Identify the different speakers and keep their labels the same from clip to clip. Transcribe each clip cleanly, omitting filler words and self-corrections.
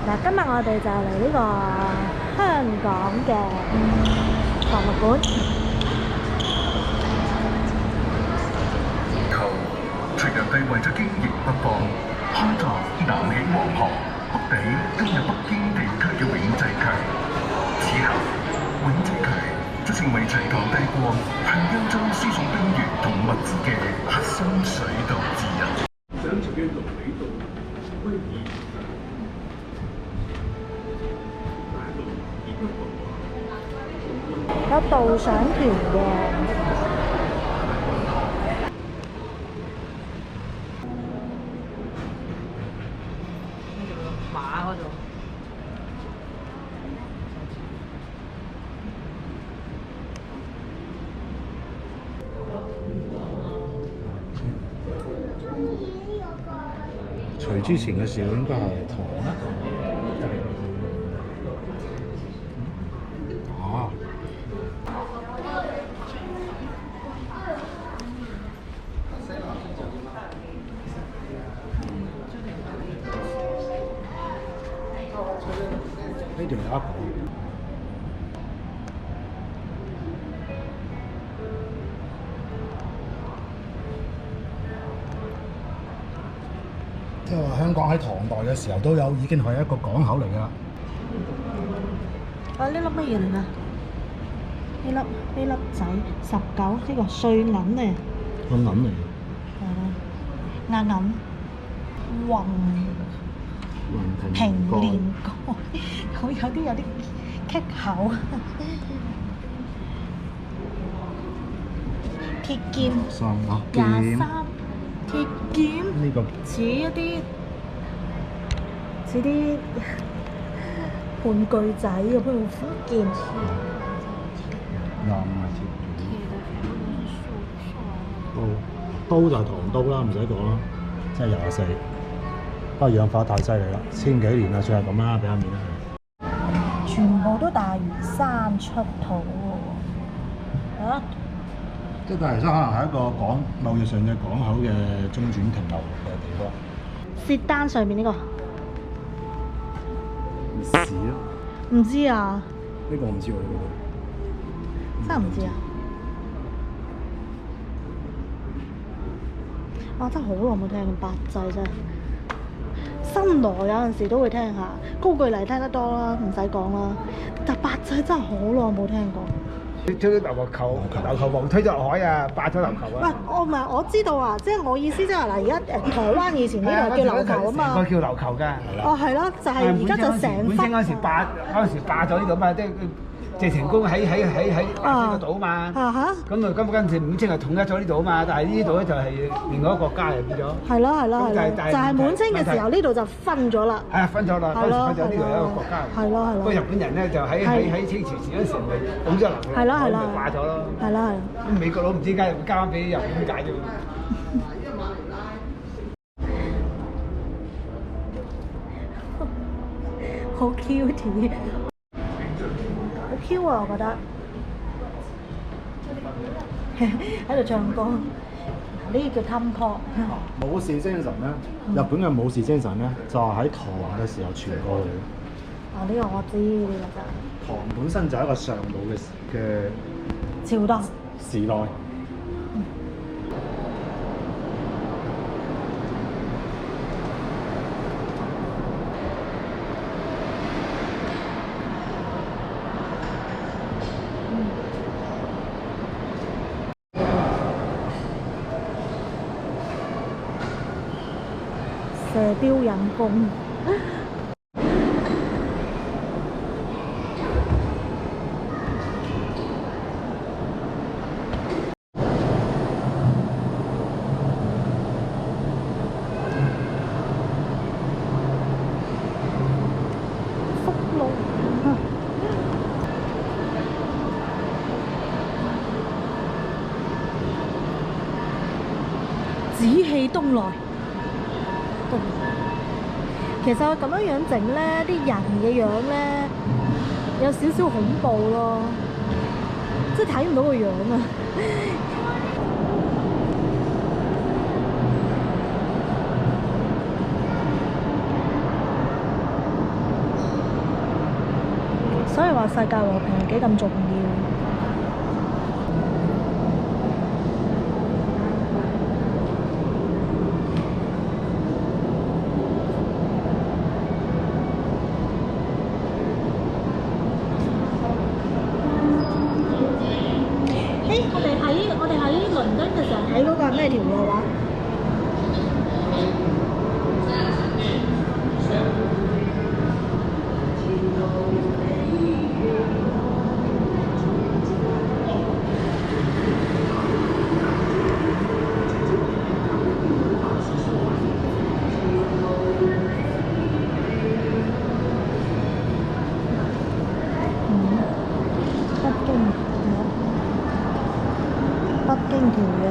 Speaker 1: 嗱，今日我哋就嚟呢個香港嘅博物館。
Speaker 2: 後，隋煬帝為咗經營北方，開拓南起黃河，北地今日北京地區嘅永濟渠。此後，永濟渠則成為隋唐帝國向歐洲輸送兵員同物資嘅核心水道之一。
Speaker 1: 有導賞團嘅，
Speaker 3: 馬嗰度。
Speaker 4: 隋之前嘅時候應該係唐啦。啊！呢條有一個。即係話香港喺唐代嘅時候都有已經係一個港口嚟㗎啦。
Speaker 1: 啊！呢粒乜嘢嚟㗎？呢粒仔19，呢個碎銀嚟。
Speaker 4: 個銀嚟。
Speaker 1: 係啊，硬銀。雲平連蓋，有啲棘口。鐵劍23，鐵劍
Speaker 4: 呢個
Speaker 1: 似啲玩具仔咁樣劍。
Speaker 4: 又唔係鐵劍。刀就係唐刀啦，唔使講啦，即係24。不過氧化太犀利啦，千幾年啦，算係咁啦，俾下面啦。
Speaker 1: 全部都大嶼山出土喎。啊！
Speaker 4: 即係大嶼山可能係一個貿易上嘅港口嘅中轉停留嘅地方。
Speaker 1: 薛丹上面呢個
Speaker 4: 屎咯？
Speaker 1: 唔知啊，
Speaker 4: 呢個我唔知喎，呢
Speaker 1: 真係唔知啊！啊，真係好耐冇聽過百濟真係。新羅有陣時都會聽下，高句麗聽得多啦，唔使講啦。但百濟真係好耐冇聽過。
Speaker 5: 將啲琉球王推咗落海啊，霸咗琉球啊！
Speaker 1: 唔係，我知道啊，即係我意思即係嗱，而家台灣以前呢度叫琉球啊嘛。
Speaker 5: 個叫琉球㗎。
Speaker 1: 哦，係咯，就係而家就成忽。
Speaker 5: 本清嗰時霸咗呢度嘛，即係謝成功喺呢個島啊嘛。咁啊，跟住滿清係統一咗呢度啊嘛，但係呢度咧就係另外一個國家嚟變咗。
Speaker 1: 係咯，就係滿清嘅時候呢度就分咗啦。
Speaker 5: 係啊，分咗啦，分咗呢度有一個國家。
Speaker 1: 係咯。
Speaker 5: 不過日本人咧就喺清朝前嗰時咪統咗琉球，咪霸咗咯。
Speaker 1: 係啦。
Speaker 5: 咁美國佬唔知點解會交翻俾日本解啫。
Speaker 1: 好 cute， 好 Q 啊！我覺得喺度唱歌，呢個叫 Tamco。
Speaker 4: 武士精神咧，日本嘅武士精神咧，就係喺唐嘅時候傳過嚟嘅。
Speaker 1: 哦，呢個我知，呢個真係。
Speaker 4: 唐本身就係一個尚武嘅
Speaker 1: 朝代
Speaker 4: 時代。
Speaker 1: 射雕引弓。福祿。紫氣東來。其實佢咁樣整咧，啲人嘅樣咧有少少恐怖咯，即係睇唔到個樣啊！話世界和平係幾咁重要。我哋喺倫敦嘅時候睇嗰個係咩條約話？北京條約。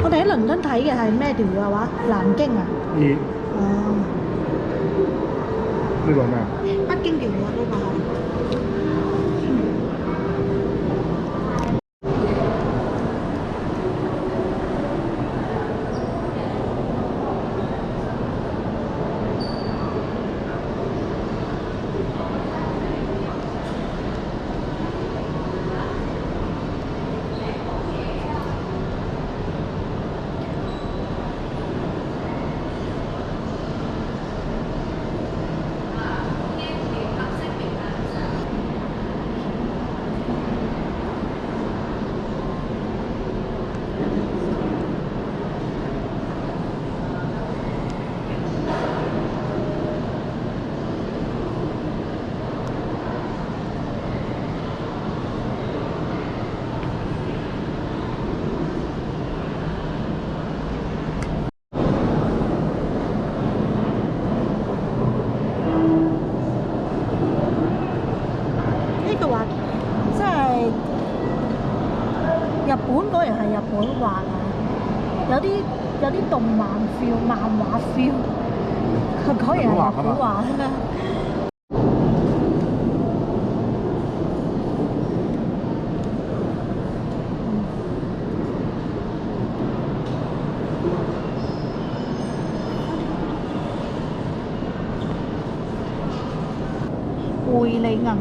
Speaker 1: 我哋喺倫敦睇嘅係咩條約話？南京啊？哦。
Speaker 5: 呢個咩啊？
Speaker 1: 北京條約呢個係。日本果然係日本畫啊，有啲動漫 feel、漫畫 feel， 果然係日本畫啦。匯理銀行。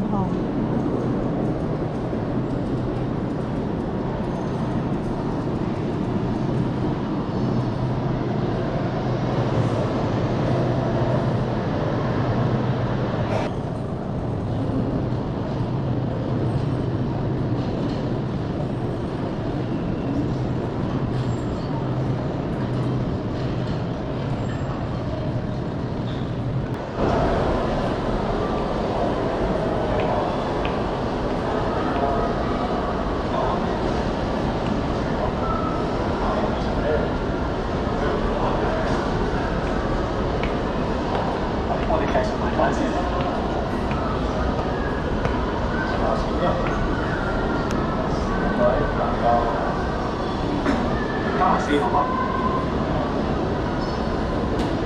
Speaker 4: 好嗎？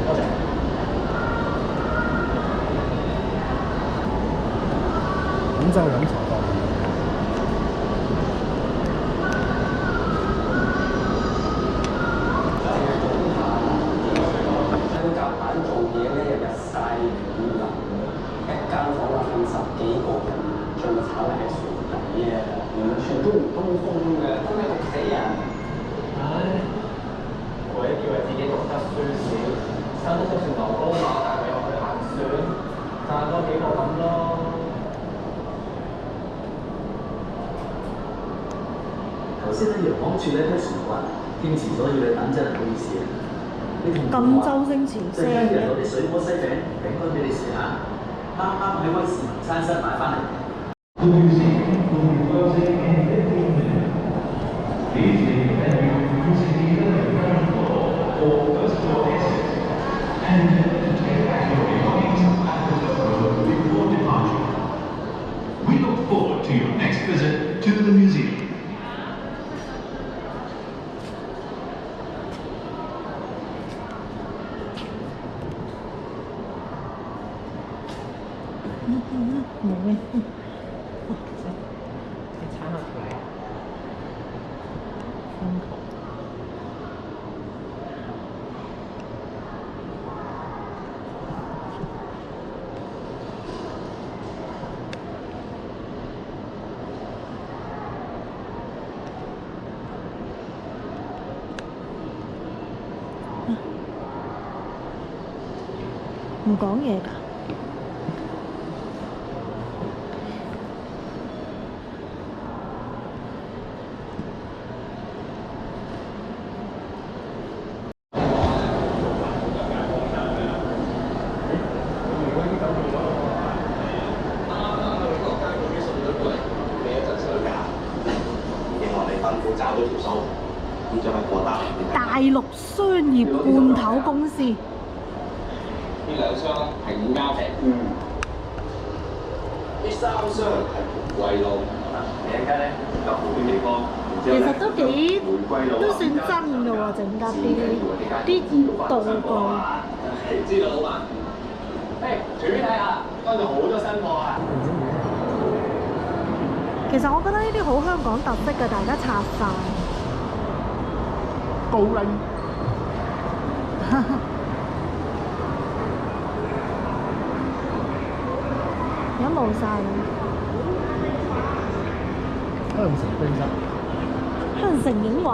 Speaker 4: 多謝。廣州飲茶檔。
Speaker 3: 喺個夾板做嘢咧，日日曬雨淋，一間房啊瞓10幾個人，最慘係船底啊，完全都唔通風嘅，真係焗死人。唉，我一以為自己讀得書少，生得就算牛高馬大，咪學去行船，賺多幾個咁咯。
Speaker 6: 頭先喺陽光處咧批船運，堅持咗要你等真係唔好意思啊！你同
Speaker 1: 咁周星馳
Speaker 6: 陣間人攞啲水果西餅餅乾俾你試下，啱啱喺威士文餐室買翻嚟。
Speaker 2: We look forward to your next visit to the museum.
Speaker 1: 冇嘅。
Speaker 3: 你撐下佢。
Speaker 1: 唔講嘢㗎。大陸商業罐頭公司。
Speaker 3: 呢兩箱係5加皮，呢3箱係玫瑰露，另一間咧有好嘅地方。
Speaker 1: 其實都算真嘅喎，整得啲道具。
Speaker 3: 知道老闆？隨便睇下，嗰度好多新貨啊！
Speaker 1: 其實我覺得呢啲好香港特色嘅，大家拆散。
Speaker 5: 高領。
Speaker 1: 而家冇晒啦。
Speaker 4: 香城冰室。
Speaker 1: 香城影畫。